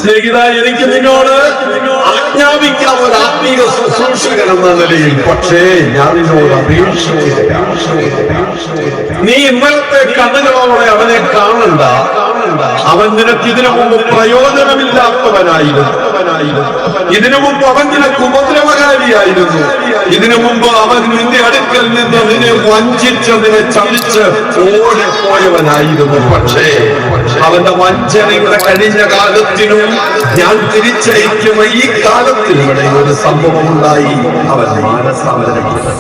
സ്നേഹിത, എനിക്ക് നിന്നോട് ആജ്ഞാപിക്കാം ഒരു ആത്മീയ ശുശ്രൂഷകൻ എന്ന നിലയിൽ. പക്ഷേ ഞാൻ നിന്നോട് നീ ഇന്നലത്തെ കണ്ണുകളോടെ അവനെ കാണണ്ട. അവൻ നിനക്ക് ഇതിനു മുമ്പ് പ്രയോജനമില്ലാത്തവനായിരുന്നു. ഇതിനു മുമ്പ് അവൻ നിനക്ക് ഉപദ്രവകാരിയായിരുന്നു. ഇതിനു മുമ്പ് അവൻ നിന്റെ അടുക്കൽ നിന്ന് നിന്നെ വഞ്ചിച്ച് നിന്നെ ചതിച്ച് ഓടിപ്പോയവനായിരുന്നു. പക്ഷേ അവന്റെ വഞ്ചനയുടെ കഴിഞ്ഞ കാലത്തിനും ഞാൻ തിരിച്ചയക്കുന്ന ഈ കാലത്തിനും ഇടയിൽ ഒരു സംഭവം ഉണ്ടായി. അവൻ മാനസാന്തരപ്പെട്ടു.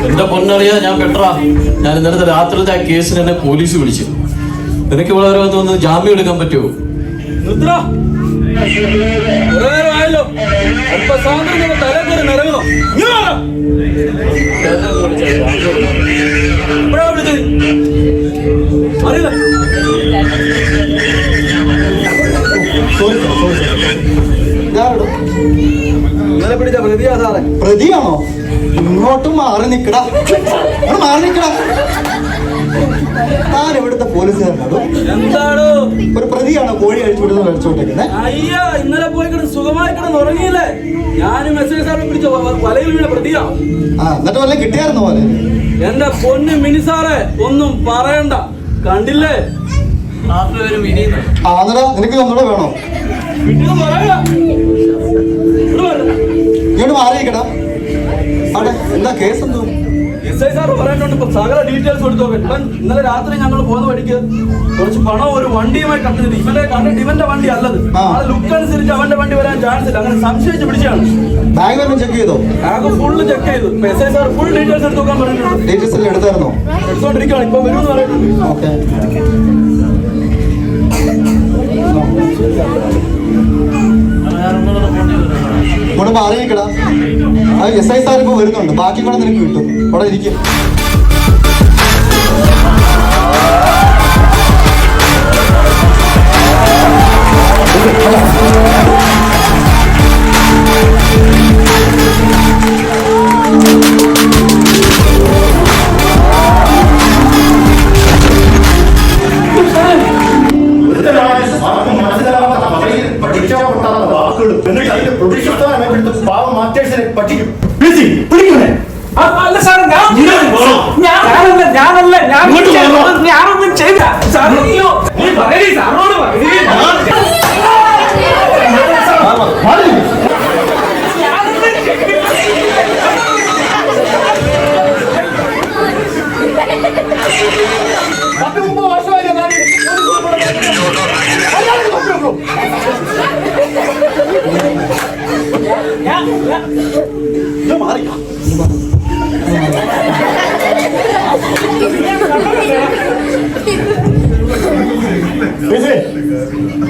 എന്റെ പൊന്നറിയാ, ഞാൻ പെട്ടറാ. ഞാൻ ഇന്നലത്തെ രാത്രിയിലത്തെ ആ കേസിന് എന്നെ പോലീസ് വിളിച്ചു. നിനക്ക് ഇവിടെ വരെ വന്ന് ജാമ്യം എടുക്കാൻ പറ്റുമോ? ഇന്നലെ പിടിച്ച പ്രതിയാ സാറേ. പ്രതിയാണോ? ഇങ്ങോട്ടും മാറി നിക്കടാ, മാറി നിക്കടാ. താൻ എവിടുത്തെ പോലീസുകാരനാണോ? എന്താണോ ഒരു പ്രതിയാണോ കോഴി അഴിച്ചു വിടുന്ന കഴിച്ചോണ്ടിരിക്കുന്നത്? അയ്യാ, ഇന്നലെ പോയി കിടന്ന് സുഖമായി കിടന്ന് ഉറങ്ങിയില്ലേ? ഞാനും മെസ്സേജ് സാറിനെ പിടിച്ച വലയിൽ വീണ പ്രതിയാ. എന്നിട്ട് വല്ല കിട്ടിയായിരുന്നോ പോലെ? എന്റെ പൊന്ന് മിനി സാറേ, ഒന്നും പറയണ്ട. കണ്ടില്ലേ നിനക്ക് ഒന്നുകൂടെ വേണോ? ഇങ്ങോട്ട് മാറിയിക്കടാ. അവിടെ എന്താ കേസ്? എന്തോ എസ്ഐ സാർ പറയാനുണ്ട്. ഇപ്പൊ സകല ഡീറ്റെയിൽസ് കൊടുത്തു നോക്കാം. ഇന്നലെ രാത്രി ഞങ്ങൾ പോകുന്ന വഴിക്ക് കുറച്ച് പണം ഒരു വണ്ടിയുമായി കണ്ടിട്ട് ഇവന്റെ കണ്ടിട്ട് ഇവന്റെ വണ്ടി അല്ലത്. ആ ലുക്ക് അനുസരിച്ച് അവന്റെ വണ്ടി വരാൻ ചാൻസ് ഇല്ല. അങ്ങനെ സംശയിച്ച് പിടിച്ചാണ്. ബാഗ് വല്ലതും ചെക്ക് ചെയ്തോ? ബാഗ് ഫുള്ള് ചെക്ക് ചെയ്തു. എസ്ഐ സാർ ഫുൾ ഡീറ്റെയിൽസ് എടുത്ത് നോക്കാൻ പറഞ്ഞിട്ടുണ്ട്. ഡീറ്റെയിൽസ് എല്ലാം എടുത്തായിരുന്നോ? എടുത്തോണ്ടിരിക്കുകയാണ്. ഇപ്പൊ വരുമെന്ന് പറയുന്നുണ്ട്. ഓക്കെ, ഇവിടെ മാറിയിക്കടാ. എസ് ഐ സാർ ഇപ്പൊ വരുന്നുണ്ട്. ബാക്കി കൂടെ നിനക്ക് കിട്ടും. അവിടെ ഇരിക്കും. പാവം മാസ്റ്റേഴ്സിനെ പറ്റിക്കും. അല്ല സാറേ, ഞാനൊന്നും ചെയ്യില്ല സാറേ. നീ പറയണേ സാറിനോട്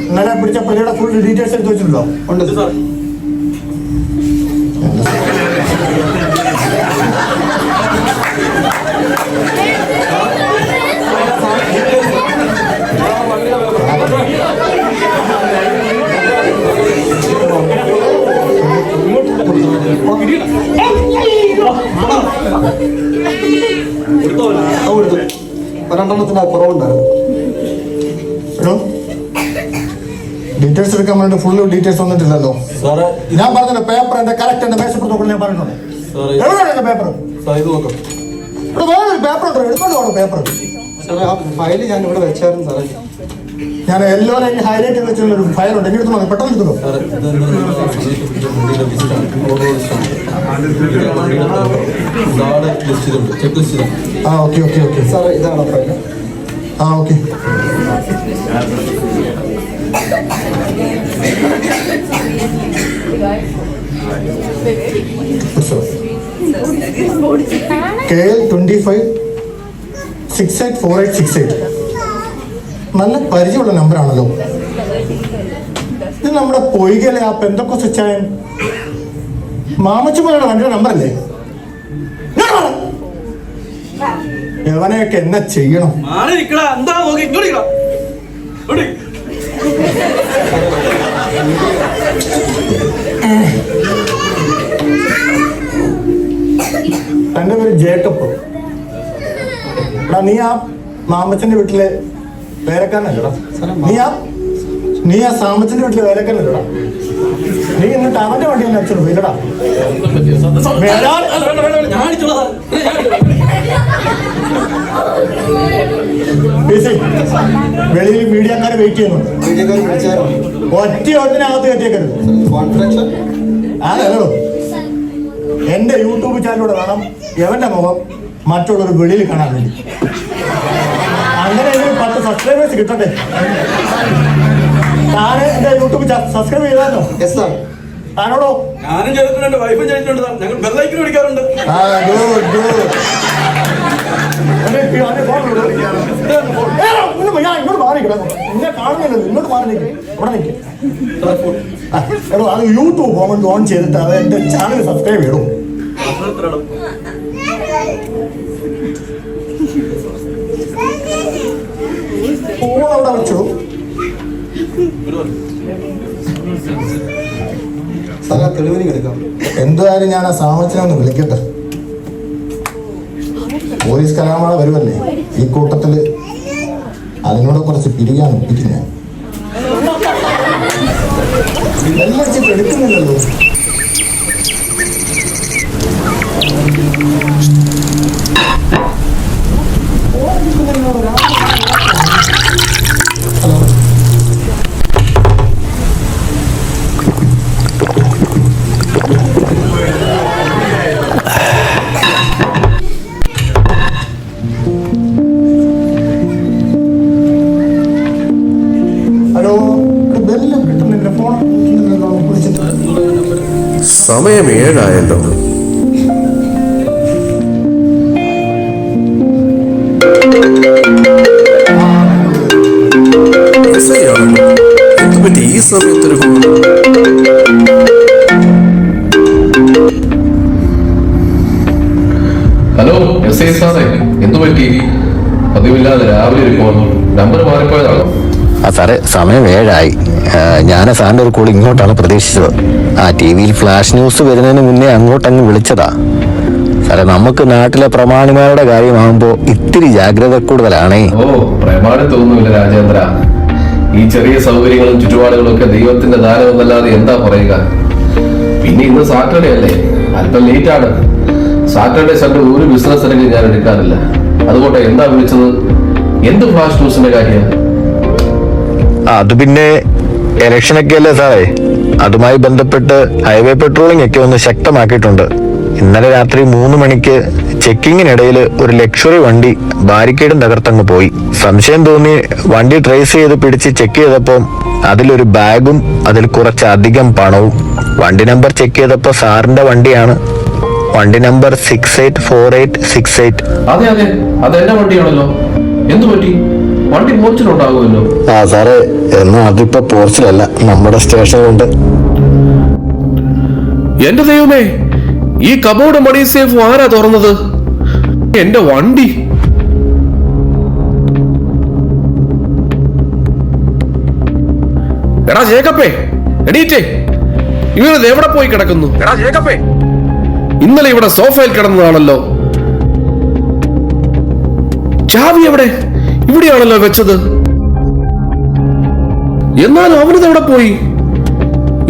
ഇന്നലെ പിടിച്ച പ്രതിയുടെ ഫുൾ ഡീറ്റെയിൽസ് എടുത്ത് വെച്ചിട്ടുണ്ടോ? ഉണ്ട് സാർ. ഒരെണ്ണത്തിന് കുറവുണ്ടായിരുന്നു. ഡീറ്റെയിൽസ് എടുക്കാൻ വേണ്ടി ഫുള്ള് ഡീറ്റെയിൽസ് വന്നിട്ടില്ലല്ലോ. ഞാൻ പറഞ്ഞല്ലോ പേപ്പർ എന്റെ കറക്റ്റ് എന്റെ മേശപ്പുറത്ത് നോക്കണം. ഞാൻ പറഞ്ഞിട്ടുണ്ട്. എവിടെയാണ് എന്റെ പേപ്പർ? ഇവിടെ വേറൊരു പേപ്പർ ഉണ്ടോ? എടുത്തോണ്ട് പോകണം പേപ്പർ. ഫയൽ ഞാൻ ഇവിടെ വെച്ചായിരുന്നു സാറേ. ഞാൻ എല്ലാവരും ഹൈലൈറ്റ് ചെയ്ത് വെച്ചിട്ടുള്ള ഒരു ഫയൽ ഉണ്ട്. എങ്ങനെ എടുത്തു പെട്ടെന്ന് എടുത്തോ. ആ ഓക്കെ ഓക്കെ ഓക്കെ സാറേ, ഇതാണോ ഫയൽ? ആ ഓക്കെ. KL 25684868. നല്ല പരിചയമുള്ള നമ്പറാണല്ലോ. ഇത് നമ്മുടെ പൊയ്കലെ ആ പെന്തക്കോസ്ത് ചായൻ മാമച്ചുമ്മയുടെ വണ്ടിയുടെ നമ്പറല്ലേ? എവനെയൊക്കെ എന്നാ ചെയ്യണം? എന്താ നോക്കി ഇങ്ങോട്ട് തന്റെ പേര് ജേക്കബ്. എടാ നീ ആ മാമച്ചന്റെ വീട്ടിലെ വേലക്കാരനല്ലടാ. നീ ആ സാമച്ചന്റെ വീട്ടിലെ വേലക്കാരനല്ലടാ. നീ എന്നിട്ട് അവന്റെ വണ്ടി തന്നെ അച്ഛൻ പോയില്ലടാ. വെളിയിൽ മീഡിയക്കാരെ വെയിറ്റ് ചെയ്യുന്നുണ്ട്. ഒറ്റ ഒന്നിനകത്ത് കയറ്റിയേക്കരുത്. അതല്ലോ എന്റെ യൂട്യൂബ് ചാനലിലൂടെ വേണം എവന്റെ മുഖം മറ്റുള്ളവർ വെളിയിൽ കാണാൻ വേണ്ടി. അങ്ങനെ 10 സബ്സ്ക്രൈബേഴ്സ് കിട്ടട്ടെ. താന് എന്റെ യൂട്യൂബ് സബ്സ്ക്രൈബ് ചെയ്താലോ? താനോടോ? ഞാനും ചെയ്തിട്ടുണ്ട്, വൈഫും ചെയ്തിട്ടുണ്ട്. ഞങ്ങൾ ബെല്ലൈക്കൻ പിടിക്കാറുണ്ട്. ഇങ്ങോട്ട് മാറിക്കണം. നിന്നെ കാണുന്നില്ലല്ലോ. ഇങ്ങോട്ട് മാറി നിൽക്കും. അവിടെ നിൽക്കും. എടോ അത് യൂട്യൂബ് ഓൺ ചെയ്തിട്ട് അത് എന്റെ ചാനൽ സബ്സ്ക്രൈബ് ചെയ്യണം. ഫോൺ അവിടെ വെച്ചോ. എന്തായാലും ഞാൻ ആ സാമച്ചനെ ഒന്ന് വിളിക്കട്ടെ. പോലീസ് കലാമേള വരുമല്ലേ, ഈ കൂട്ടത്തില് അതിനോട് കുറച്ച് പിരിയാൻ ഒപ്പിക്കും ഞാൻ. എല്ലാം വെച്ചിട്ട് എടുക്കുന്നില്ലല്ലോ. സമയം 7 എന്തുപറ്റി ഈ സമയത്തൊരു ഹലോ SI സാറേ, എന്തുപറ്റി? പതിവില്ലാതെ രാവിലെ ഒരു കോൾ, നമ്പർ മാറിപ്പോയതാണോ? സാറേ സമയം 7 ഞാൻ സാറിൻ്റെ ഒരു കോൾ ഇങ്ങോട്ടാണ് പ്രതീക്ഷിച്ചത്. TV-യിൽ ഫ്ലാഷ് ന്യൂസ് വരുന്നതിന് മുന്നേ അങ്ങോട്ടങ്ങ് വിളിച്ചതാ. സാറേ നമുക്ക് നാട്ടിലെ പ്രമാണിമാരുടെ കാര്യമാകുമ്പോൾ ഇത്തിരി ജാഗ്രത കൂടുതലാണേ. ഓ പ്രമാണം തോന്നുന്നില്ല രാജേന്ദ്ര. ഈ ചെറിയ സൗകര്യങ്ങളും ചുറ്റുപാടുകളും ഒക്കെ ദൈവത്തിന്റെ ദാനമെന്നല്ലാതെ എന്താ പറയുക? പിന്നെ ഇന്ന് സാറ്റർഡേ അല്ലേ, അല്പം ലേറ്റ് ആണ്. സാറ്റർഡേ സൺഡേ ഒരു ബിസിനസ് ഇറങ്ങി ഞാൻ എടുക്കാറില്ല. അതുകൊണ്ട് എന്താ വിളിച്ചത്? എന്ത് ഫ്ലാഷ് ന്യൂസിന്റെ കാര്യം? അത് പിന്നെ ഇലക്ഷനൊക്കെ അല്ലേ സാറേ, അതുമായി ബന്ധപ്പെട്ട് ഹൈവേ പെട്രോളിംഗ് ഒക്കെ ഒന്ന് ശക്തമാക്കിയിട്ടുണ്ട്. ഇന്നലെ രാത്രി 3 മണിക്ക് ചെക്കിങ്ങിനിടയിൽ ഒരു ലക്ഷറി വണ്ടി ബാരിക്കേഡും തകർത്തങ്ങ് പോയി. സംശയം തോന്നി വണ്ടി ട്രേസ് ചെയ്ത് പിടിച്ച് ചെക്ക് ചെയ്തപ്പോൾ അതിലൊരു ബാഗും അതിൽ കുറച്ചധികം പണവും. വണ്ടി നമ്പർ ചെക്ക് ചെയ്തപ്പോൾ സാറിന്റെ വണ്ടിയാണ്. വണ്ടി നമ്പർ 684868. അതെ അതെ, അത് എന്റെ വണ്ടിയാണല്ലോ. എന്തു പറ്റി? വണ്ടി പോർച്ചിലുണ്ടാകുമല്ലോ. ആ സാറേ, എന്നാ അതിപ്പോ പോർച്ചിലല്ല, നമ്മുടെ സ്റ്റേഷനിലുണ്ട്. എന്റെ ദൈവമേ, ഈ കബോർഡ് മണി സേഫ് ആരാ തുറന്നത്? എന്റെ വണ്ടി. എടാ ജേക്കപ്പേ, എണീറ്റേ. ഇവരത് എവിടെ പോയി കിടക്കുന്നു? എടാ ജേക്കപ്പേ, ഇന്നലെ ഇവിടെ സോഫയിൽ കിടന്നതാണല്ലോ. ചാവി എവിടെ? ഇവിടെയാണല്ലോ വെച്ചത്. എന്നാലും അവനത് എവിടെ പോയി?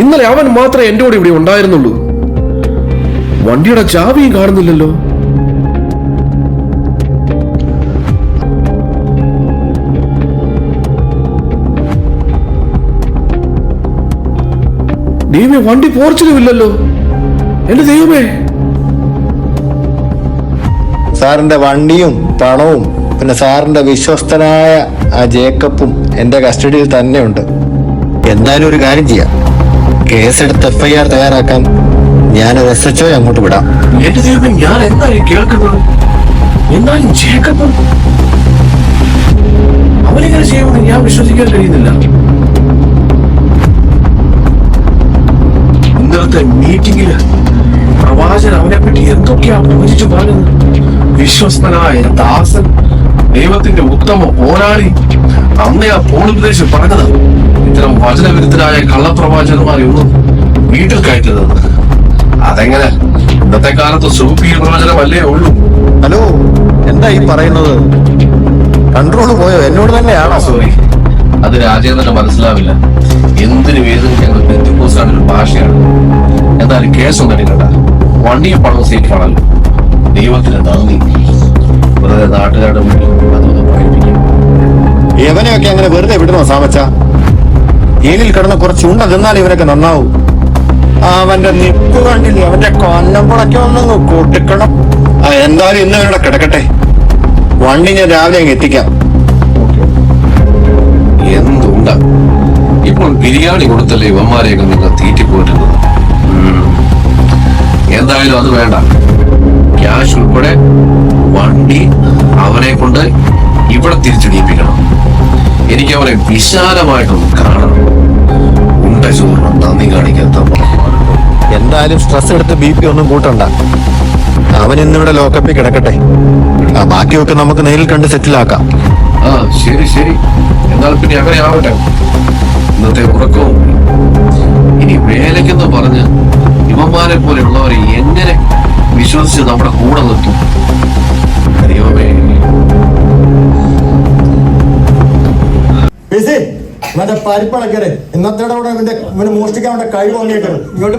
ഇന്നലെ അവൻ മാത്രമേ എന്റെ കൂടെ ഇവിടെ ഉണ്ടായിരുന്നുള്ളൂ. വണ്ടിയുടെ ചാവിയും കാണുന്നില്ലല്ലോ. ദൈവമേ, വണ്ടി പോർച്ചിലുമില്ലല്ലോ. എന്റെ ദൈവമേ. സാറിന്റെ വണ്ടിയും പണവും പിന്നെ സാറിന്റെ വിശ്വസ്തനായ ആ ജേക്കബും എന്റെ കസ്റ്റഡിയിൽ തന്നെയുണ്ട്. എന്തായാലും ഒരു കാര്യം ചെയ്യാം, കേസെടുത്ത് FIR തയ്യാറാക്കാൻ ഞാനൊരു SHO അങ്ങോട്ട് വിടാം. എന്റെ ദൈവമേ, ഞാൻ എന്തായി കേൾക്കുന്നത്? എന്നാലും ജേക്കബ് അവനിങ്ങനെ ചെയ്യുമെന്ന് ഞാൻ വിശ്വസിക്കാൻ കഴിയുന്നില്ല. ഇന്നലത്തെ മീറ്റിംഗില് പ്രവാചകൻ അവനെ പറ്റി എന്തൊക്കെയാ പ്രവചിച്ചു പറഞ്ഞത്? വിശ്വസ്തനായ ദാസൻ, ദൈവത്തിന്റെ ഉത്തമ പോരാളി. അന്നേ ആ പോളുപദേശം പറഞ്ഞത് ഇത്തരം വചനവിരുദ്ധരായ കള്ളപ്രവാചകന്മാരെ ഒന്നും വീട്ടിൽ കയറ്റരുത്. അതെങ്ങനെ? ഇന്നത്തെ കാലത്ത് സൂപ്പി പ്രവചനമല്ലേ ഉള്ളൂ. ഹലോ, എന്താ ഈ പറയുന്നത്? കൺട്രോൾ പോയോ? എന്നോട് തന്നെയാണോ? സോറി, അത് രാജേന്ദ്രന് മനസ്സിലാവില്ല. എന്തിനു ഏതും ഞങ്ങൾ ബന്ധുക്കൂസാണ് ഒരു ഭാഷയാണ്. എന്നാലും കേസൊന്നും എടുക്കണ്ട. വണ്ടിയും പണവും സേഫ് ആണല്ലോ. ദൈവത്തിന് നന്ദി. വെറുതെ നാട്ടുകാരുടെ മുന്നിൽ അതൊന്ന് പഠിപ്പിക്കും. ഇവനെയൊക്കെ അങ്ങനെ വെറുതെ വിടണോ സാമച്ച? ഏലിൽ കിടന്ന് കുറച്ച് ഉണ്ട തിന്നാൽ ഇവനൊക്കെ നന്നാവും. അവന്റെ നിപ്പ് കണ്ടില്ലേ? അവന്റെ കൊന്നമ്പളൊക്കെ ഒന്ന് കൂട്ടിക്കണം. എന്തായാലും ഇന്ന് ഇവരുടെ കിടക്കട്ടെ. വണ്ടി ഞാൻ രാവിലെ അങ്ങ് എത്തിക്കാം. എന്തുണ്ട ഇപ്പോൾ ബിരിയാണി കൊടുത്തല്ലേ ഇവന്മാരെയൊക്കെ നിങ്ങൾ തീറ്റിപ്പോറ്റുന്നത്. എന്തായാലും അത് വേണ്ട. ക്യാഷ് ഉൾപ്പെടെ വണ്ടി അവനെ കൊണ്ട് ഇവിടെ തിരിച്ചടിപ്പിക്കണം. എനിക്ക് അവനെ വിശാലമായിട്ടൊന്ന് കാണണം. ഉണ്ട ചോറിന് നന്ദി കാണിക്കാത്ത. എന്തായാലും സ്ട്രെസ് എടുത്ത് BP ഒന്നും കൂട്ടണ്ട. അവൻ ഇന്നിവിടെ ലോക്കപ്പിൽ കിടക്കട്ടെ. ബാക്കിയൊക്കെ നമുക്ക് നേരിൽ കണ്ട് സെറ്റിലാക്കാം. ആ ശരി ശരി, എന്നാൽ പിന്നെ അങ്ങനെ ആവട്ടെ. ഇന്നത്തെ ഉറക്കവും ഇനി വേലയ്ക്കെന്ന് പറഞ്ഞ് ഇവന്മാരെ പോലെയുള്ളവരെ എങ്ങനെ വിശ്വസിച്ച് നമ്മുടെ കൂടെ നിർത്തും? ദൈവമേ. ഇവന്റെ പരിപ്പളക്കര് ഇന്നത്തെ ഇവന് മോഷ്ടിക്കാൻ വേണ്ട കഴിവ് വന്നേക്കരുത്. അങ്ങോട്ട്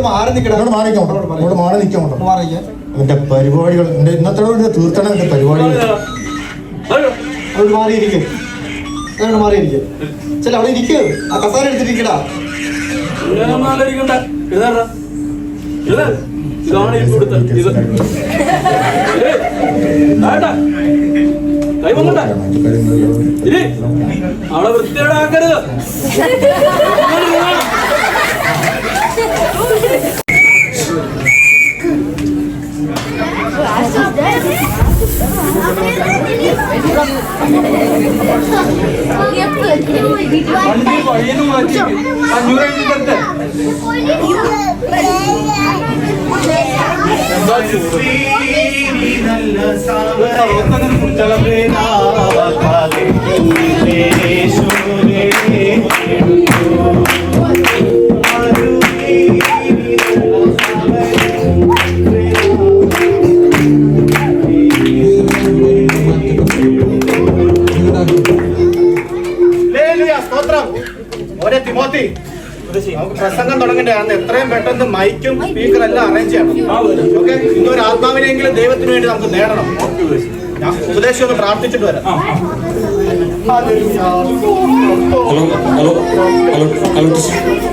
മാറി നിൽക്കണം. അങ്ങോട്ട് മാറി നിൽക്കണം. എന്റെ പരിപാടികൾ എന്റെ ഇന്നത്തെ തീർത്തണം. എന്റെ പരിപാടികൾ അങ്ങോട്ട് മാറിയിരിക്കും. അങ്ങോട്ട് മാറിയിരിക്കും. ചില അവിടെ ഇരിക്കും. ആ കസാര എടുത്തിരിക്കടാ. ഇതാണ് അവിടെ വൃത്തിയോടാക്കരുത്. വണ്ടി വഴിയിൽ മാറ്റി 500 പ്രസംഗം തുടങ്ങേണ്ട പ്രോഗ്രാമിന്റെ അന്ന് എത്രയും പെട്ടെന്ന് മൈക്കും സ്പീക്കർ എല്ലാം അറേഞ്ച് ചെയ്യണം. ഓക്കെ, ഇന്നൊരു ആത്മാവിനെങ്കിലും ദൈവത്തിന് വേണ്ടി നമുക്ക് നേടണം. ഞാൻ ഉപദേശം ഒന്ന് പ്രാർത്ഥിച്ചിട്ട് വരാം.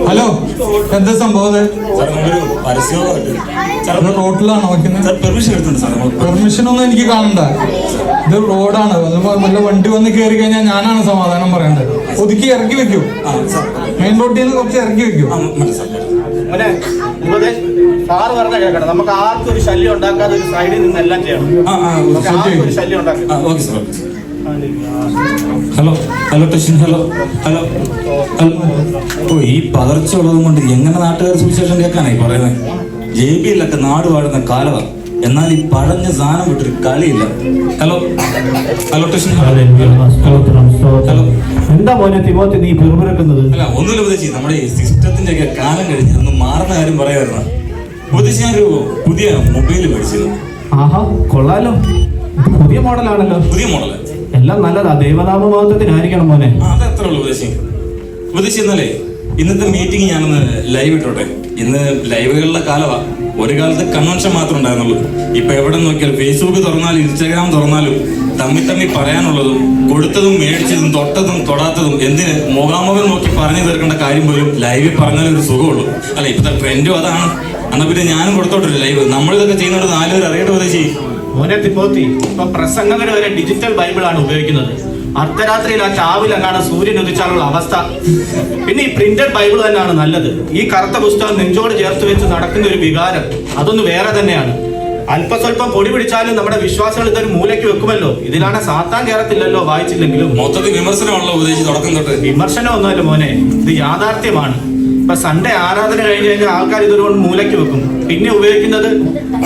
ഹലോ, എന്താ സംഭവം? റോഡിലാണോ പെർമിഷൻ ഒന്നും എനിക്ക് കാണണ്ട. ഇത് റോഡാണ്. വല്ല വണ്ടി വന്ന് കയറി കഴിഞ്ഞാൽ ഞാനാണ് സമാധാനം പറയേണ്ടത്. ഒതുക്കി ഇറക്കി വെക്കൂ. മെയിൻ റോഡിൽ നിന്ന് കുറച്ച് ഇറക്കി വെക്കൂ. സാറ് പറഞ്ഞ കേൾക്കണം, നമുക്ക് ആർക്കും ഒരു ശല്യം ഉണ്ടാക്കാതെ ഒരു സൈഡിൽ നിന്ന് എല്ലാം ചെയ്യണം. ഒരു ശല്യം ഉണ്ടാക്കാം. Hello hello tension, hello hello hello. ഈ പകർച്ച ഉള്ളത് കൊണ്ട് എങ്ങനെ നാട്ടുകാർ സുവിശേഷം കേൾക്കാനായി പറയുന്നത്? ജെബിയിലൊക്കെ നാട് വാഴുന്ന കാലമാണ്. എന്നാൽ ഈ പഴഞ്ഞ സാധനം വിട്ടൊരു കളിയില്ല. Hello hello tension, hello. എന്താ മോനെ തിമോത്തി നീ പിറുപിറുക്കുന്നത്? അല്ല, ഒന്നുമില്ല ഉപദേശി. നമ്മുടെ ഈ സിസ്റ്റത്തിന്റെ ഒക്കെ കാലം കഴിഞ്ഞ് അന്ന് മാറുന്ന കാര്യം പറയാമായിരുന്നു. ഉപദേശി, ഞാനൊരു പുതിയ മൊബൈൽ മേടിച്ചിരുന്നു. ആഹാ, കൊള്ളാലോ. പുതിയ മോഡലാണല്ലോ. പുതിയ മോഡല് എല്ലാം നല്ലതാ. ദൈവനാമമാത്രത്തിനായിരിക്കണം മോനെ. അതെത്ര ഉള്ളു ഉപദേശി? ഉപദേശി, എന്നാലേ ഇന്നത്തെ മീറ്റിംഗ് ഞാനൊന്ന് ലൈവ് ഇട്ടോട്ടെ. ഇന്ന് ലൈവുകളുടെ കാലമാ. ഒരു കാലത്ത് കൺവെൻഷൻ മാത്രമേ ഉണ്ടായിരുന്നുള്ളൂ. ഇപ്പൊ എവിടെ നോക്കിയാൽ ഫേസ്ബുക്ക് തുറന്നാലും ഇൻസ്റ്റാഗ്രാം തുറന്നാലും തമ്മി പറയാനുള്ളതും കൊടുത്തതും മേടിച്ചതും തൊട്ടതും തൊടാത്തതും എന്തിന് മുഖാമുഖം നോക്കി പറഞ്ഞു തീർക്കേണ്ട കാര്യം പോലും ലൈവിൽ പറഞ്ഞാലേ ഒരു സുഖമുള്ളൂ. അല്ല, ഇപ്പത്തെ ട്രെൻഡും അതാണ്. എന്നാ പിന്നെ ഞാനും കൊടുത്തോട്ടില്ല ലൈവ്. നമ്മളിതൊക്കെ ചെയ്യുന്നത് 4 പേർ അറിയട്ടെ ഉപദേശി. മോനെ തിമോത്തി, ഇപ്പൊ പ്രസംഗങ്ങൾ വരെ ഡിജിറ്റൽ ബൈബിളാണ് ഉപയോഗിക്കുന്നത്. അർദ്ധരാത്രിയിൽ ആ ചാവിലെങ്ങാണ് സൂര്യൻ ഉദിച്ചാലുള്ള അവസ്ഥ. പിന്നെ ഈ പ്രിന്റഡ് ബൈബിൾ തന്നെയാണ് നല്ലത്. ഈ കറുത്ത പുസ്തകം നെഞ്ചോട് ചേർത്ത് വെച്ച് നടക്കുന്ന ഒരു വികാരം, അതൊന്ന് വേറെ തന്നെയാണ്. അല്പസ്വല്പം പൊടി പിടിച്ചാലും നമ്മുടെ വിശ്വാസങ്ങൾ ഇതൊരു മൂലയ്ക്ക് വെക്കുമല്ലോ. ഇതിലാണ് സാത്താൻ കയറത്തില്ലല്ലോ വായിച്ചില്ലെങ്കിലും. മൊത്തത്തിൽ വിമർശനമാണല്ലോ ഉപദേശിച്ച് തുടക്കം തൊട്ട്. വിമർശനം ഒന്നുമല്ല മോനെ, ഇത് യാഥാർത്ഥ്യമാണ്. ഇപ്പൊ സൺഡേ ആരാധന കഴിഞ്ഞ് കഴിഞ്ഞാൽ ആൾക്കാർ ഇതുകൊണ്ട് മൂലയ്ക്ക് വെക്കും. പിന്നെ ഉപയോഗിക്കുന്നത്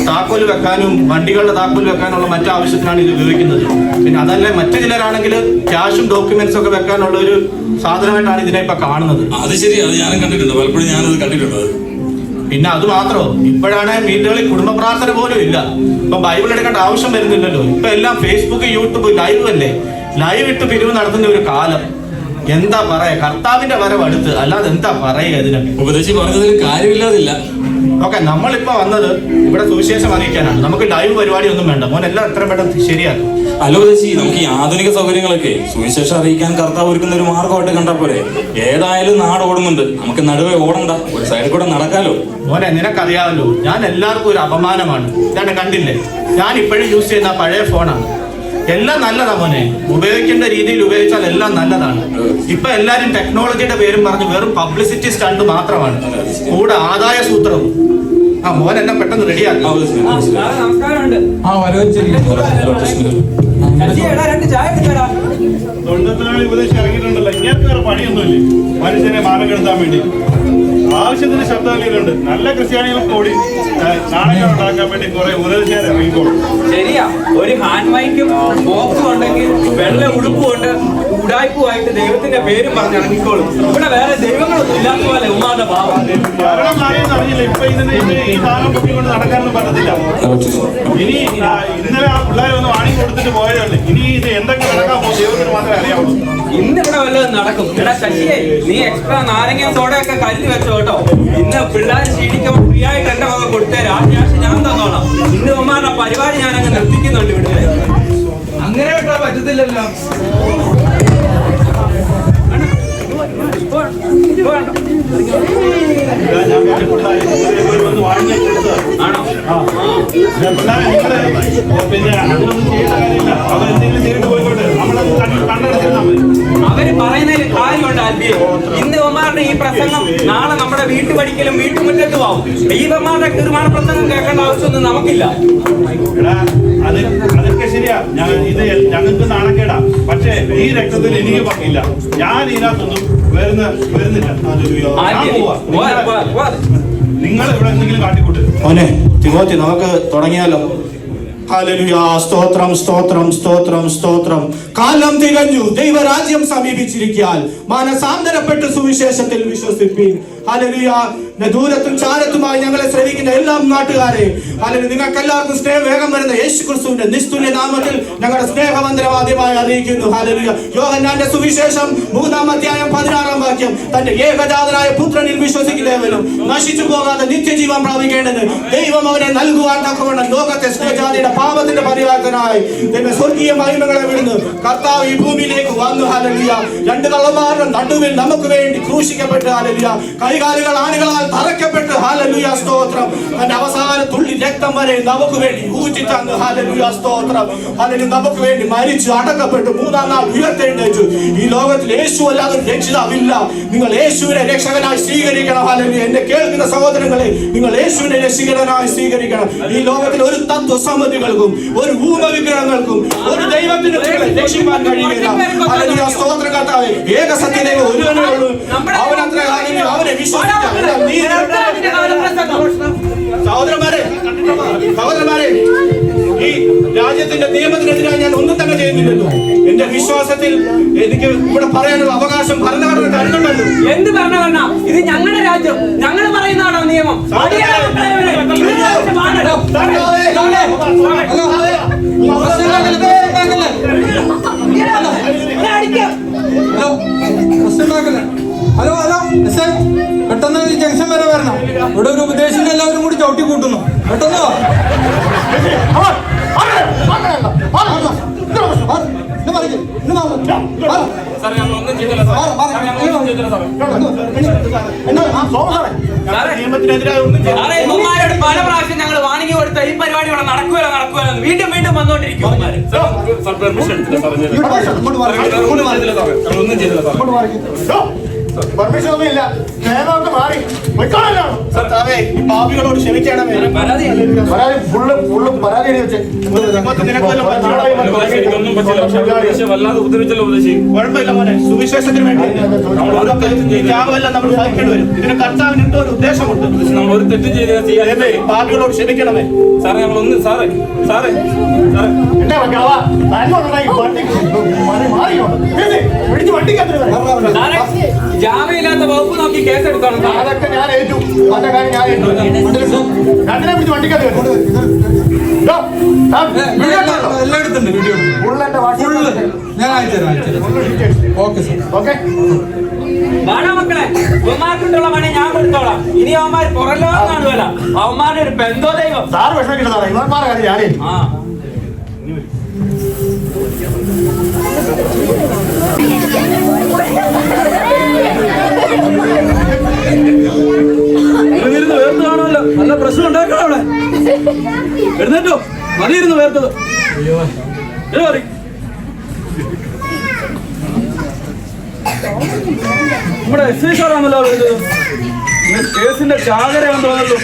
താക്കോൽ വെക്കാനും വണ്ടികളുടെ താക്കോൽ വെക്കാനുള്ള മറ്റു ആവശ്യത്തിനാണ് ഇത് ഉപയോഗിക്കുന്നത്. പിന്നെ അതല്ല, മറ്റു ചിലരാണെങ്കിൽ ക്യാഷും ഡോക്യുമെന്റ്സും ഒക്കെ വെക്കാനുള്ള ഒരു സാധനമായിട്ടാണ് ഇതിനെ ഇപ്പൊ കാണുന്നത്. അത് ശരി, അത് ഞാനും കണ്ടിട്ടുണ്ട്. പലപ്പോഴും ഞാനത് കണ്ടിട്ടുണ്ട്. പിന്നെ അത് മാത്രമോ, ഇപ്പോഴാണ് വീടുകളിൽ കുടുംബ പ്രാർത്ഥന പോലും ഇല്ല. ഇപ്പൊ ബൈബിൾ എടുക്കേണ്ട ആവശ്യം വരുന്നില്ലല്ലോ. ഇപ്പൊ എല്ലാം ഫേസ്ബുക്ക്, യൂട്യൂബ് ലൈവ് അല്ലേ. ലൈവ് ഇട്ട് പിരിവ് നടത്തുന്ന ഒരു കാലം. എന്താ പറയാ, കർത്താവിന്റെ വരവ് അടുത്ത്. അല്ലാതെ എന്താ പറയുക ഇതിനൊക്കെ? ഉപദേശി പറഞ്ഞതിൽ കാര്യമില്ലാതില്ല. ഓക്കെ, നമ്മളിപ്പോ വന്നത് ഇവിടെ സുവിശേഷം അറിയിക്കാനാണ്. നമുക്ക് ലൈവ് പരിപാടി ഒന്നും വേണ്ട. മോൻ എല്ലാം എത്രയും പെട്ടെന്ന് ശരിയാക്കും. അല്ല ഉപദേശി, നമുക്ക് ഈ ആധുനിക സൗകര്യങ്ങളൊക്കെ സുവിശേഷം അറിയിക്കാൻ കർത്താവ് ഒരുക്കുന്ന ഒരു മാർഗമായിട്ട് കണ്ടാ പോലെ. ഏതായാലും നാട് ഓടുന്നുണ്ട്, നമുക്ക് നടുവേ ഓടണ്ട, ഒരു സൈഡിൽ കൂടെ നടക്കാലോ. മോനെ, നിനക്കറിയാമല്ലോ, ഞാൻ എല്ലാവർക്കും ഒരു അപമാനമാണ്. ഞാൻ കണ്ടില്ലേ, ഞാൻ ഇപ്പോഴും യൂസ് ചെയ്യുന്ന പഴയ ഫോണാണ്. എല്ലാം നല്ലതാ മോനെ, ഉപയോഗിക്കേണ്ട രീതിയിൽ ഉപയോഗിച്ചാൽ എല്ലാം നല്ലതാണ്. ഇപ്പൊ എല്ലാരും ടെക്നോളജിയുടെ പേരും പറഞ്ഞ് വെറും പബ്ലിസിറ്റി സ്റ്റണ്ട് മാത്രമാണ്, കൂടെ ആദായ സൂത്രവും. ആ മോൻ എന്നെ പെട്ടെന്ന് റെഡിയാക്കി. ഉപദേശം ഇറങ്ങിയിട്ടുണ്ടല്ലോ. ഇങ്ങനെ വേറെ പണിയൊന്നുമില്ലേ മനുഷ്യനെ മാനം കെടുത്താൻ വേണ്ടി? ആവശ്യത്തിന് ശബ്ദമുണ്ട്. നല്ല ക്രിസ്ത്യാനികൾ കൂടി നാണയങ്ങൾ ഉണ്ടാക്കാൻ വേണ്ടി കുറെ ഉപദേശക്കാർ ഇറങ്ങിക്കോളും. ശരിയാ, ഒരു ഹാൻഡ് മൈക്കും ബോക്സും ഉണ്ടെങ്കിൽ വെള്ള ഉടുപ്പുകൊണ്ട് ഉടായ്പുമായിട്ട് ദൈവത്തിന്റെ പേരും പറഞ്ഞ് ഇറങ്ങിക്കോളും. ഇവിടെ വേറെ ദൈവങ്ങളൊന്നും ഇല്ലാത്ത പോലെ ഉമ്മാന്റെ ഭാവം. ഭരണം മാറിയെന്ന് അറിയില്ല. ഇപ്പൊ ഈ സാധനം കുട്ടിക്കൊണ്ട് നടക്കാനൊന്നും പറ്റത്തില്ല. ഇനി ഇന്നലെ ആ പിള്ളേരെ ഒന്ന് വാണി കൊടുത്തിട്ട് പോയതാണ്. ഇനി ഇത് എന്തൊക്കെ നടക്കാൻ പോകും ദൈവത്തിന് മാത്രമേ അറിയാവുള്ളൂ. ഇന്നിവിടെ വല്ലതും നടക്കും. എടാ ശശിയെ, നീ എക്സ്ട്രാ നാരങ്ങ സോഡയൊക്കെ കല്ല് വെച്ചോ കേട്ടോ. ഇന്ന് പിള്ളേർ ക്ഷീണിക്കുമ്പോൾ ഫ്രീ ആയിട്ട് എന്റെ വക കൊടുത്തേരാ. ആ ക്യാഷ് ഞാൻ തന്നോളാം. ഇന്ന് ഉമ്മാരുടെ പരിപാടി ഞാൻ അങ്ങ് നിർത്തിക്കുന്നുണ്ട് ഇവിടെ. അങ്ങനെ കേട്ടോ, പറ്റത്തില്ലല്ലോ. ആണോ? പിന്നെ അതൊന്നും ചെയ്യേണ്ട കാര്യമില്ല. അവരെന്തെങ്കിലും ചെയ്തിട്ട് പോയിക്കോട്ടെ. നമ്മളത് കണ്ടെടുത്തിരുന്നാൽ മതി. അവര് പറയുന്നതിൽ കാര്യമുണ്ട് ആൽബിയെ. ഇന്ന് ഇവന്മാരുടെ ഈ പ്രസംഗം നാളെ നമ്മുടെ വീട്ടുപടിക്കലും വീട്ടുമുറ്റത്തും ആവും. ഇവന്മാരുടെ തീരുമാന പ്രസംഗം കേൾക്കേണ്ട ആവശ്യമൊന്നും നമുക്കില്ല. അതൊക്കെ ശരിയാ. ഇത് ഞങ്ങൾക്ക് നാണക്കേടാ. പക്ഷേ ഈ രക്തത്തിൽ എനിക്ക് പങ്കില്ല. ഞാൻ ഇതിനകത്തൊന്നും വരുന്നില്ല. നിങ്ങൾ ഇവിടെ എന്തെങ്കിലും കാട്ടിക്കൂട്ട്. മോനെ തിമോത്തി, നമുക്ക് തുടങ്ങിയാലോ? ഹല്ലേലൂയ, സ്തോത്രം സ്തോത്രം സ്തോത്രം സ്തോത്രം. കാലം തികഞ്ഞു, ദൈവരാജ്യം സമീപിച്ചിരിക്കാൻ മാനസാന്തരപ്പെട്ട് സുവിശേഷത്തിൽ വിശ്വസിപ്പീൻ. ഹല്ലേലൂയ. ദൂരത്തും ചാരത്തുമായി ഞങ്ങളെ ശ്രമിക്കുന്ന എല്ലാ നാട്ടുകാരെ ഹല്ലേലൂയ, നിങ്ങൾക്ക് എല്ലാവർക്കും സ്നേഹം വേഗം വരുന്ന യേശു ക്രിസ്തുവിന്റെ നിസ്തുല്യ നാമത്തിൽ ഞങ്ങളുടെ സ്നേഹവന്ദനം ആദ്യമായി അറിയിക്കുന്നു. ഹല്ലേലൂയ. യോഹന്നാന്റെ സുവിശേഷം 3-ാം-അധ്യായം 16-ാം വാക്യം, തന്റെ ഏകജാതനായ പുത്രനിൽ വിശ്വസിക്കുന്നവനും നശിച്ചു പോകാതെ നിത്യജീവൻ പ്രാപിക്കേണ്ടത് ദൈവം അവനെ നൽകുവാൻ തക്കവണ്ണം ലോകത്തെ സ്നേഹജാതിയുടെ പാപത്തിന്റെ പരിഹാരത്തിനായി ദൈവം സ്വർഗീയ മഹിമകളെ വിടുന്നു കർത്താവ് ഈ ഭൂമിയിലേക്ക് വന്നു. ഹല്ലേലൂയ. 2 കള്ളന്മാരുടെ നടുവിൽ നമുക്ക് വേണ്ടി ക്രൂശിക്കപ്പെട്ട്, ഹല്ലേലൂയ, കൈകാലുകൾ ആണികളാൽ തറയ്ക്കപ്പെട്ട്, ഹല്ലേലൂയ, സ്തോത്രം, തന്റെ അവസാന തുള്ളി രക്തം വരെ നമുക്ക് വേണ്ടി ഊറ്റി തന്നു. ഹല്ലേലൂയ, സ്തോത്രം, ഹല്ലേലൂയ, നമുക്ക് വേണ്ടി മരിച്ചു അടക്കപ്പെട്ടു 3-ാം നാൾ ഉയർത്തെഴുന്നേറ്റു. ഈ ലോകത്തിൽ യേശു അല്ലാതെ രക്ഷിതാവില്ല. നിങ്ങൾ യേശുവിനെ രക്ഷകനായി സ്വീകരിക്കണം. ഹല്ലേലൂയ. എന്നെ കേൾക്കുന്ന സഹോദരങ്ങളെ, നിങ്ങൾ യേശുവിനെ രക്ഷകനായി സ്വീകരിക്കണം. ഈ ലോകത്തിൽ ഒരു തത്വസമ്മതികൾക്കും ഒരു ഊമവിഗ്രഹങ്ങൾക്കും ഒരു ദൈവത്തിന് രക്ഷിക്കാൻ കഴിയില്ല. ഹല്ലേലൂയ, സ്തോത്രം കർത്താവേ. ഏക സത്യദൈവം ഒരുവനേ ഉള്ളൂ. അവനത്രേ, ഹല്ലേലൂയ, അവനെ വിശ്വസിക്കാം. സഹോദരന്മാരെ, ഈ രാജ്യത്തിന്റെ നിയമത്തിനെതിരായി ഞാൻ ഒന്നും തന്നെ ചെയ്യുന്നില്ലല്ലോ. എന്റെ വിശ്വാസത്തിൽ എനിക്ക് ഇവിടെ പറയാനുള്ള അവകാശം ഭരണഘടന തരുന്നുണ്ടല്ലോ. എന്ത് ഭരണഘടന? ഇത് ഞങ്ങളുടെ രാജ്യം, ഞങ്ങൾ പറയുന്നതാണോ നിയമം? ഹലോ ഹലോ, പെട്ടെന്ന് ജംഗ്ഷൻ വരെ വരണം. ഇവിടെ ഒരു ഉപദേശിന്റെ എല്ലാവരും കൂടി ചവിട്ടി കൂട്ടുന്നു. പെട്ടെന്ന് ഇവന്മാരോട് പല പ്രാവശ്യം ഞങ്ങൾ വാണിംഗ് കൊടുത്ത ഈ പരിപാടി ഇവിടെ നടക്കുകയല്ലോ വീണ്ടും വീണ്ടും വന്നുകൊണ്ടിരിക്കും. പെർമിഷൻ ഒന്നും ഇല്ല. നിയമമൊക്കെ മാറി കർത്താവേ, ഈ പാപികളോട് ക്ഷമിക്കണമേ. പരാതി വെച്ചേ കുഴപ്പമില്ല മോനെ, സുവിശേഷത്തിന് വേണ്ടി ത്യാഗമെല്ലാം നമ്മൾ സഹിക്കേണ്ടി വരും. ഇതിന് കർത്താവിന് എന്തോ ഒരു ഉദ്ദേശമുണ്ട്. നമ്മൾ ഒരു തെറ്റും ചെയ്യാതെ പാപികളോട് ക്ഷമിക്കണമേ. സാറേ, നമ്മളൊന്ന് സാറേ സാറേ സാറേ ജാമ്യമില്ലാത്ത വകുപ്പ് നോക്കി കേസെടുക്കണം. അതൊക്കെ ഞാൻ ഏറ്റു. അതിന്റെ കാര്യം ഞാൻ ഏറ്റു. രണ്ടിനെ പിടിച്ച് വണ്ടിക്കകത്ത് എല്ലായിടത്തുണ്ട് വീഡിയോ. ഞാൻ അയച്ചുതരാം. Okay sir. ഓക്കെ വേണം മക്കളെ, അവന്മാർക്കുള്ള പണി ഞാൻ കൊടുത്തോളാം. ഇനി അവന്മാർ പുറല്ലോ കാണുമല്ല, അവന്മാരുടെ ഒരു ബന്ധോ ദൈവം. സാറ് വിഷമിക്കണ്ട സാറേ, ഇവന്മാരെ കാര്യം ഞാനേ. ആ വേർത്ത് കാണുമല്ലോ, നല്ല പ്രശ്നം ഉണ്ടാക്കണം അവിടെ. എഴുന്നേറ്റോ, മതിയിരുന്നു വേർത്തത്. നമ്മുടെ SI സാറാണല്ലോ കേസിന്റെ ചാകരയാണെന്ന് തോന്നല്ലോ.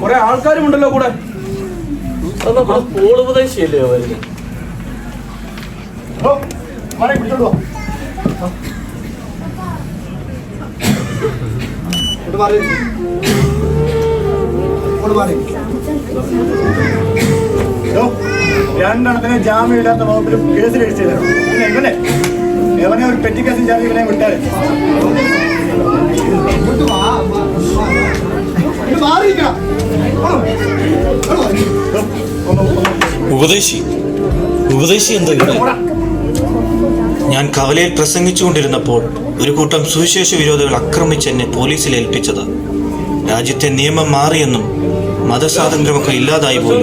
കുറെ ആൾക്കാരും ഉണ്ടല്ലോ കൂടെ. ഉപദേശിയല്ലേ അവര്? പിടിച്ചോളൂ. രണ്ടെണ്ണത്തിന് ജാമ്യമില്ലാത്ത വകുപ്പിലും കേസ് രജിസ്റ്റർ ചെയ്തോ. പിന്നെ ഇവനെ ഒരു പെറ്റി കേസിൽ ചേർത്ത് ഇവനെ വിട്ടാല് ഉപദേശി എന്താ ഇവിടെ? ഞാൻ കവലയിൽ പ്രസംഗിച്ചുകൊണ്ടിരുന്നപ്പോൾ ഒരു കൂട്ടം സുവിശേഷ വിരോധികൾ ആക്രമിച്ച് എന്നെ പോലീസിൽ ഏൽപ്പിച്ചത്. രാജ്യത്തെ നിയമം മാറിയെന്നും മതസ്വാതന്ത്ര്യമൊക്കെ ഇല്ലാതായി പോയി.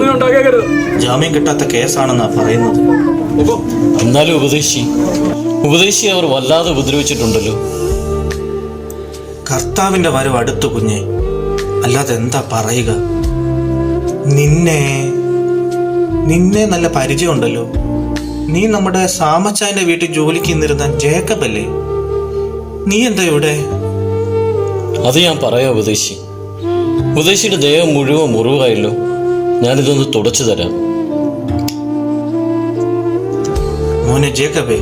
ജാമ്യം കിട്ടാത്ത കേസാണെന്നാ പറയുന്നത്. എന്നാലും ഉപദേശി അവർ വല്ലാതെ ഉപദ്രവിച്ചിട്ടുണ്ടല്ലോ. കർത്താവിന്റെ വരവ് അടുത്തു കുഞ്ഞെ, അല്ലാതെ എന്താ പറയുക. നിന്നെ നല്ല പരിചയമുണ്ടല്ലോ. നീ നമ്മുടെ സാമച്ചായന്റെ വീട്ടിൽ ജോലിക്ക് നിന്നിരുന്ന ജേക്കബ് അല്ലേ? നീ എന്താ ഇവിടെ? അത് ഞാൻ പറയാം ഉപദേശിയുടെ ദേഹം മുഴുവൻ മുറിവായല്ലോ. ഞാനിതൊന്ന് തുടച്ചു തരാം. മോനെ ജേക്കബേ,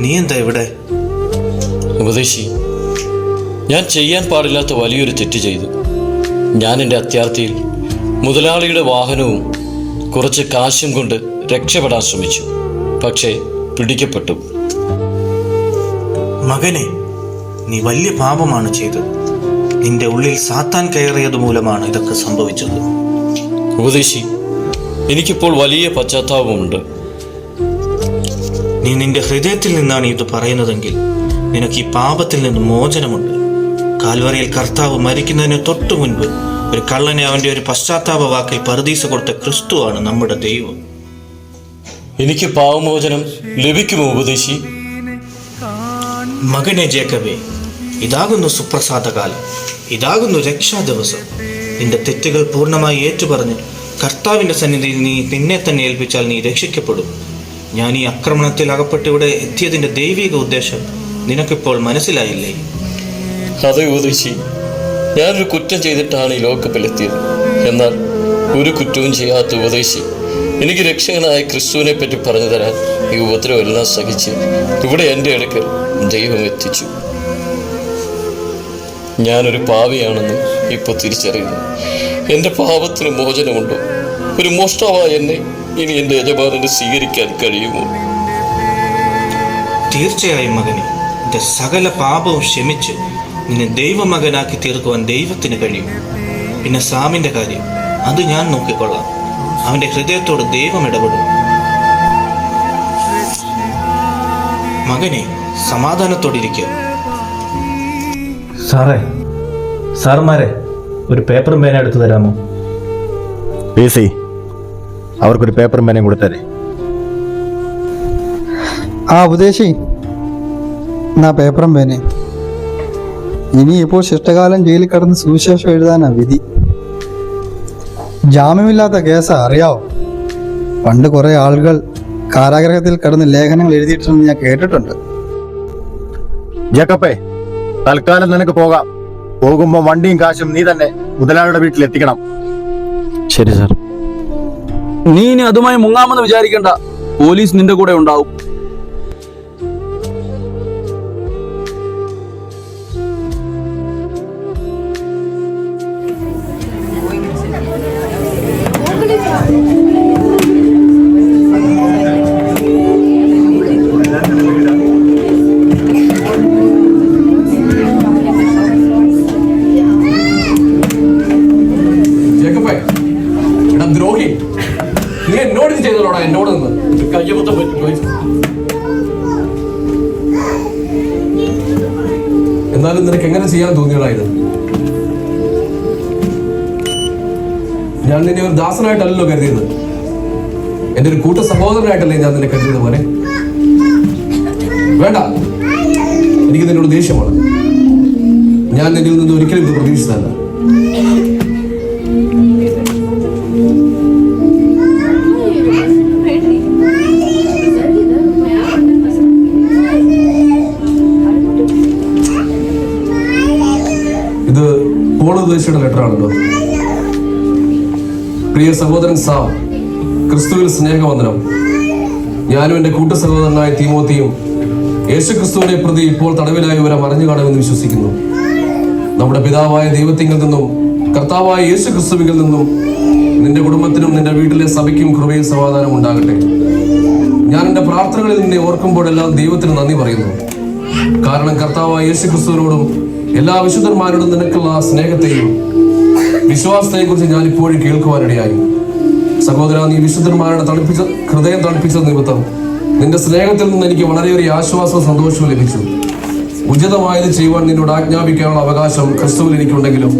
നീ എന്താ ഇവിടെ? ഉപദേശി, ഞാൻ ചെയ്യാൻ പാടില്ലാത്ത വലിയൊരു തെറ്റ് ചെയ്തു. ഞാൻ എൻ്റെ അത്യാർത്തിയിൽ മുതലാളിയുടെ വാഹനവും കുറച്ച് കാശും കൊണ്ട് രക്ഷപ്പെടാൻ ശ്രമിച്ചു. പക്ഷേ പിടിക്കപ്പെട്ടു. മകനെ, നീ വലിയ പാപമാണ് ചെയ്തത്. നിന്റെ ഉള്ളിൽ സാത്താൻ കയറിയത് മൂലമാണ് ഇതൊക്കെ സംഭവിച്ചത്. ഉപദേശി, എനിക്കിപ്പോൾ വലിയ പശ്ചാത്താപമുണ്ട്. നീ നിന്റെ ഹൃദയത്തിൽ നിന്നാണ് ഇത് പറയുന്നതെങ്കിൽ നിനക്ക് ഈ പാപത്തിൽ നിന്ന് മോചനമുണ്ട്. കാൽവറിയിൽ കർത്താവ് മരിക്കുന്നതിന് തൊട്ടു മുൻപ് ഒരു കള്ളനെ അവന്റെ ഒരു പശ്ചാത്താപ വാക്കിൽ പറുദീസ കൊടുത്ത ക്രിസ്തുവാണ് നമ്മുടെ ദൈവം. എനിക്ക് പാവമോചനം ലഭിക്കുമോ ഉപദേശി? മകനെ ജേക്കബേ, ഇതാകുന്നു സുപ്രസാദകാലം, ഇതാകുന്നു രക്ഷാ ദിവസം. നിന്റെ തെറ്റുകൾ പൂർണ്ണമായി ഏറ്റുപറഞ്ഞ് കർത്താവിന്റെ സന്നിധിയിൽ നീ നിന്നെ തന്നെ ഏൽപ്പിച്ചാൽ നീ രക്ഷിക്കപ്പെടും. ഞാൻ ഈ ആക്രമണത്തിൽ അകപ്പെട്ട് ഇവിടെ എത്തിയതിന്റെ ദൈവിക ഉദ്ദേശം നിനക്കിപ്പോൾ മനസ്സിലായില്ലേ? അതെ ഉപദേശി, ഞാനൊരു കുറ്റം ചെയ്തിട്ടാണ് ഈ ലോകകപ്പിലെത്തിയത്. എന്നാൽ ഒരു കുറ്റവും ചെയ്യാത്ത ഉപദേശി എനിക്ക് രക്ഷകനായ ക്രിസ്തുവിനെ പറ്റി പറഞ്ഞു തരാൻ ഈ ഉപദ്രവം എല്ലാം സഹിച്ച് ഇവിടെ എൻ്റെ അടുക്കൽ ദൈവം എത്തിച്ചു. ഞാനൊരു പാപിയാണെന്ന് ഇപ്പോൾ തിരിച്ചറിയുന്നു. എൻ്റെ പാപത്തിന് മോചനമുണ്ടോ? ഒരു മോഷ്ടാവായ എന്നെ ഇനി എൻ്റെ യജമാനനെ സ്വീകരിക്കാൻ കഴിയുമോ? തീർച്ചയായും മകനെ, നിന്റെ സകല പാപവും ക്ഷമിച്ച് നിന്നെ ദൈവമകനാക്കി തീർക്കുവാൻ ദൈവത്തിന് കഴിയും. പിന്നെ സാമിന്റെ കാര്യം, അത് ഞാൻ നോക്കിക്കൊള്ളാം. അവന്റെ ഹൃദയത്തോട് ദൈവം ഇടപെടും. മകനെ, സമാധാനത്തോടിരിക്കുക. സാറന്മാരെ, ഒരു പേപ്പറും പേന എടുത്തു തരാമോ? അവർക്കൊരു പേപ്പറും പേനയും കൊടുത്തരേ. ഉപദേശി, എന്നാ പേപ്പറും പേനെ. ഇനിയിപ്പോൾ ശിഷ്ടകാലം ജയിലിൽ കിടന്ന് സുവിശേഷം എഴുതാനാ വിധി. ജാമ്യമില്ലാത്ത കേസാ, അറിയാവോ? പണ്ട് കുറെ ആളുകൾ കാരാഗ്രഹത്തിൽ കിടന്ന് ലേഖനങ്ങൾ എഴുതിയിട്ടുണ്ടെന്ന് ഞാൻ കേട്ടിട്ടുണ്ട്. ജേക്കപ്പേ, തൽക്കാലം നിനക്ക് പോകാം. പോകുമ്പോ വണ്ടിയും കാശും നീ തന്നെ മുതലാളിയുടെ വീട്ടിൽ എത്തിക്കണം. ശരി സാർ. നീ ഇനി അതുമായി മുങ്ങാമെന്ന് വിചാരിക്കണ്ട. പോലീസ് നിന്റെ കൂടെ ഉണ്ടാവും. ദ്രോഹി, നീ എന്നോട് ഇത് ചെയ്തോടാ? എന്നോട് നിന്ന് കയ്യബദ്ധം പറ്റി. എന്നാലും നിനക്ക് എങ്ങനെ ചെയ്യാൻ തോന്നിയടാ ഇത്? ഞാൻ നിന്നെ ഒരു ദാസനായിട്ടല്ലോ കരുതിയത്. എന്റെ ഒരു കൂട്ട സഹോദരനായിട്ടല്ലേ ഞാൻ നിന്നെ കരുതിയത് പോലെ. വേണ്ട, എനിക്ക് നിന്നോട് ദേഷ്യമാണ്. ഞാൻ നിന്നിൽ നിന്ന് ഒരിക്കലും ഇത് പ്രതീക്ഷിച്ചതല്ല. ഇത് പോൾ ഉദ്ദേശിയുടെ ലെറ്റർ ആണല്ലോ. പ്രിയ സഹോദരൻ സാം, ക്രിസ്തുവിൽ സ്നേഹവന്ദനം. ഞാനും എന്റെ കൂട്ട സഹോദരനായ തീമോത്തിയും യേശു ക്രിസ്തുവിനെ പ്രതി ഇപ്പോൾ തടവിലായി ഇവരെ മറിഞ്ഞു കാണുമെന്ന് വിശ്വസിക്കുന്നു. നമ്മുടെ പിതാവായ ദൈവത്തിങ്കിൽ നിന്നും കർത്താവായ യേശു ക്രിസ്തുവിൽ നിന്നും നിന്റെ കുടുംബത്തിനും നിന്റെ വീട്ടിലെ സഭയ്ക്കും കൃപയും സമാധാനം ഉണ്ടാകട്ടെ. ഞാൻ എന്റെ പ്രാർത്ഥനകളിൽ നിന്നെ ഓർക്കുമ്പോഴെല്ലാം ദൈവത്തിന് നന്ദി പറയുന്നു. കാരണം കർത്താവായ യേശു ക്രിസ്തുവിനോടും എല്ലാ വിശുദ്ധന്മാരോടും നിനക്കുള്ള സ്നേഹത്തെയും വിശ്വാസത്തെയും കുറിച്ച് ഞാൻ ഇപ്പോഴും കേൾക്കുവാനിടയായി. സഹോദര, നീ വിശുദ്ധന്മാരുടെ ഹൃദയം തണുപ്പിച്ചത് നിമിത്തം നിന്റെ സ്നേഹത്തിൽ നിന്ന് എനിക്ക് വളരെയേറെ ആശ്വാസവും സന്തോഷവും ലഭിച്ചു. ഉചിതമായത് ചെയ്യുവാൻ നിന്നോട് ആജ്ഞാപിക്കാനുള്ള അവകാശം ക്രിസ്തുവിൽ എനിക്കുണ്ടെങ്കിലും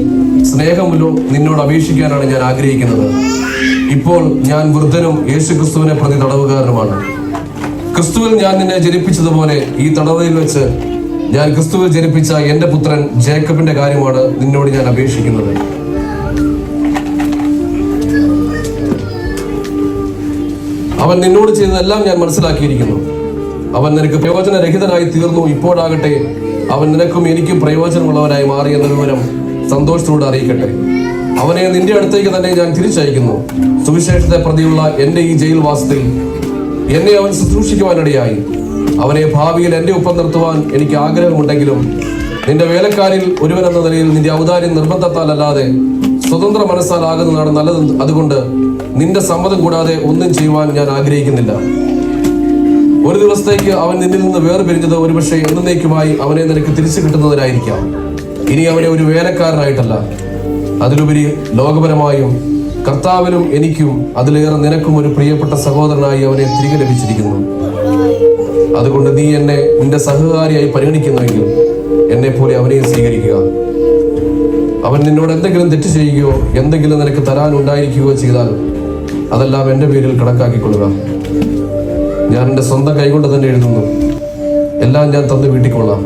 സ്നേഹമല്ലോ നിന്നോട് അപേക്ഷിക്കാനാണ് ഞാൻ ആഗ്രഹിക്കുന്നത്. ഇപ്പോൾ ഞാൻ വൃദ്ധനും യേശു ക്രിസ്തുവിനെ പ്രതി തടവുകാരനുമാണ്. ക്രിസ്തുവിൽ ഞാൻ നിന്നെ ജനിപ്പിച്ചതുപോലെ ഈ തടവറയിൽ വെച്ച് ഞാൻ ക്രിസ്തുവിൽ ജനിപ്പിച്ച എന്റെ പുത്രൻ ജേക്കബിന്റെ കാര്യമാണ് നിന്നോട് ഞാൻ അപേക്ഷിക്കുന്നത്. അവൻ നിന്നോട് ചെയ്തതെല്ലാം ഞാൻ മനസ്സിലാക്കിയിരിക്കുന്നു. അവൻ നിനക്ക് പ്രയോജനരഹിതനായി തീർന്നു. ഇപ്പോഴാകട്ടെ അവൻ നിനക്കും എനിക്കും പ്രയോജനമുള്ളവനായി മാറി എന്ന വിവരം സന്തോഷത്തോടെ അറിയിക്കട്ടെ. അവനെ നിന്റെ അടുത്തേക്ക് തന്നെ ഞാൻ തിരിച്ചയക്കുന്നു. സുവിശേഷത്തെ പ്രതിയുള്ള എന്റെ ഈ ജയിൽവാസത്തിൽ എന്നെ അവൻ ശുശ്രൂഷിക്കുവാനിടയായി. അവനെ ഭാവിയിൽ എന്റെ ഒപ്പം നിർത്തുവാൻ എനിക്ക് ആഗ്രഹമുണ്ടെങ്കിലും നിന്റെ വേലക്കാരിൽ ഒരുവൻ എന്ന നിലയിൽ നിന്റെ ഔദാര്യം നിർബന്ധത്താൽ അല്ലാതെ സ്വതന്ത്ര മനസ്സാലാകുന്നതാണ് നല്ലത്. അതുകൊണ്ട് നിന്റെ സമ്മതം കൂടാതെ ഒന്നും ചെയ്യുവാൻ ഞാൻ ആഗ്രഹിക്കുന്നില്ല. ഒരു ദിവസത്തേക്ക് അവൻ നിന്നിൽ നിന്ന് വേർപിരിഞ്ഞത് ഒരുപക്ഷെ എന്നേക്കുമായി അവനെ നിനക്ക് തിരിച്ചു കിട്ടുന്നതിനായിരിക്കാം. ഇനി അവനെ ഒരു വേലക്കാരനായിട്ടല്ല, അതിലുപരി ലോകപരമായും കർത്താവിനും എനിക്കും അതിലേറെ നിനക്കും ഒരു പ്രിയപ്പെട്ട സഹോദരനായി അവനെ തിരികെ ലഭിച്ചിരിക്കുന്നു. അതുകൊണ്ട് നീ എന്നെ നിന്റെ സഹകാരിയായി പരിഗണിക്കുന്നുവെങ്കിൽ എന്നെ പോലെ അവനെയും സ്വീകരിക്കുക. അവൻ നിന്നോട് എന്തെങ്കിലും തെറ്റ് ചെയ്യുകയോ എന്തെങ്കിലും നിനക്ക് തരാനുണ്ടായിരിക്കുകയോ ചെയ്താൽ അതെല്ലാം എൻ്റെ പേരിൽ കണക്കാക്കിക്കൊള്ളുക. ഞാൻ എൻ്റെ സ്വന്തം കൈകൊണ്ട് തന്നെ എഴുതുന്നു, എല്ലാം ഞാൻ തന്നു വീട്ടിക്കൊള്ളാം.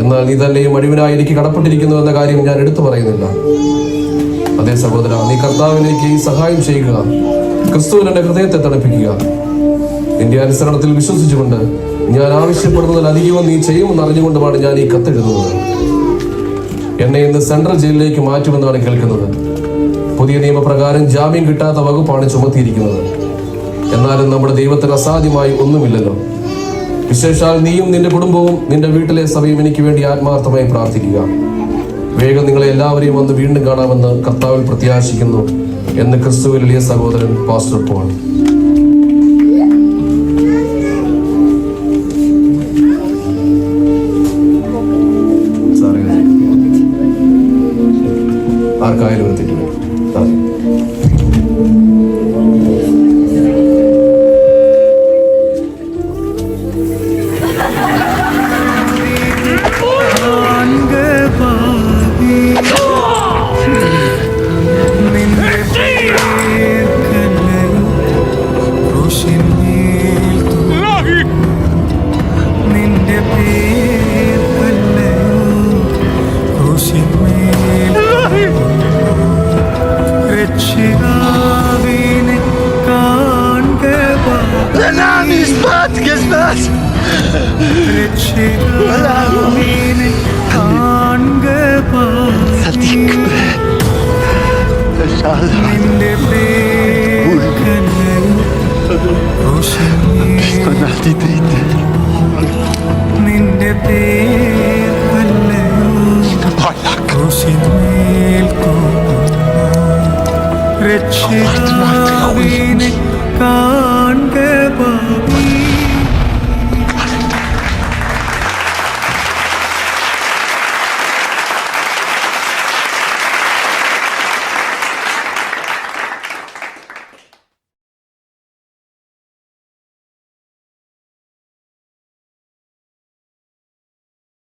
എന്നാൽ നീ തന്നെയും അടിവിനായി എനിക്ക് കടപ്പെട്ടിരിക്കുന്നു എന്ന കാര്യം ഞാൻ എടുത്തു പറയുന്നില്ല. അതേ സഹോദര, നീ കർത്താവിലേക്ക് ഈ സഹായം ചെയ്യുക. ക്രിസ്തുവിന് എൻ്റെ ഹൃദയത്തെ തണുപ്പിക്കുക. നിന്റെ അനുസരണത്തിൽ വിശ്വസിച്ചുകൊണ്ട് ഞാൻ ആവശ്യപ്പെടുന്നതിലധികവും നീ ചെയ്യുമെന്ന് അറിഞ്ഞുകൊണ്ടുമാണ് ഞാൻ ഈ കത്തെഴുതുന്നത്. എന്നെ ഇന്ന് സെൻട്രൽ ജയിലിലേക്ക് മാറ്റുമെന്നാണ് കേൾക്കുന്നത്. പുതിയ നിയമപ്രകാരം ജാമ്യം കിട്ടാത്ത വകുപ്പാണ് ചുമത്തിയിരിക്കുന്നത്. എന്നാലും നമ്മുടെ ദൈവത്തിന് അസാധ്യമായി ഒന്നുമില്ലല്ലോ. വിശേഷാൽ നീയും നിന്റെ കുടുംബവും നിന്റെ വീട്ടിലെ സഭയും എനിക്ക് വേണ്ടി ആത്മാർത്ഥമായി പ്രാർത്ഥിക്കുക. വേഗം നിങ്ങളെ എല്ലാവരെയും വന്ന് വീണ്ടും കാണാമെന്ന് കർത്താവിൽ പ്രത്യാശിക്കുന്നു എന്ന് ക്രിസ്തുവിൽ എളിയ സഹോദരൻ പാസ്റ്റർ പോൾ. ആർക്കായാലും ഒരു തെറ്റ് നിന്റെ രക്ഷിതാവിനെ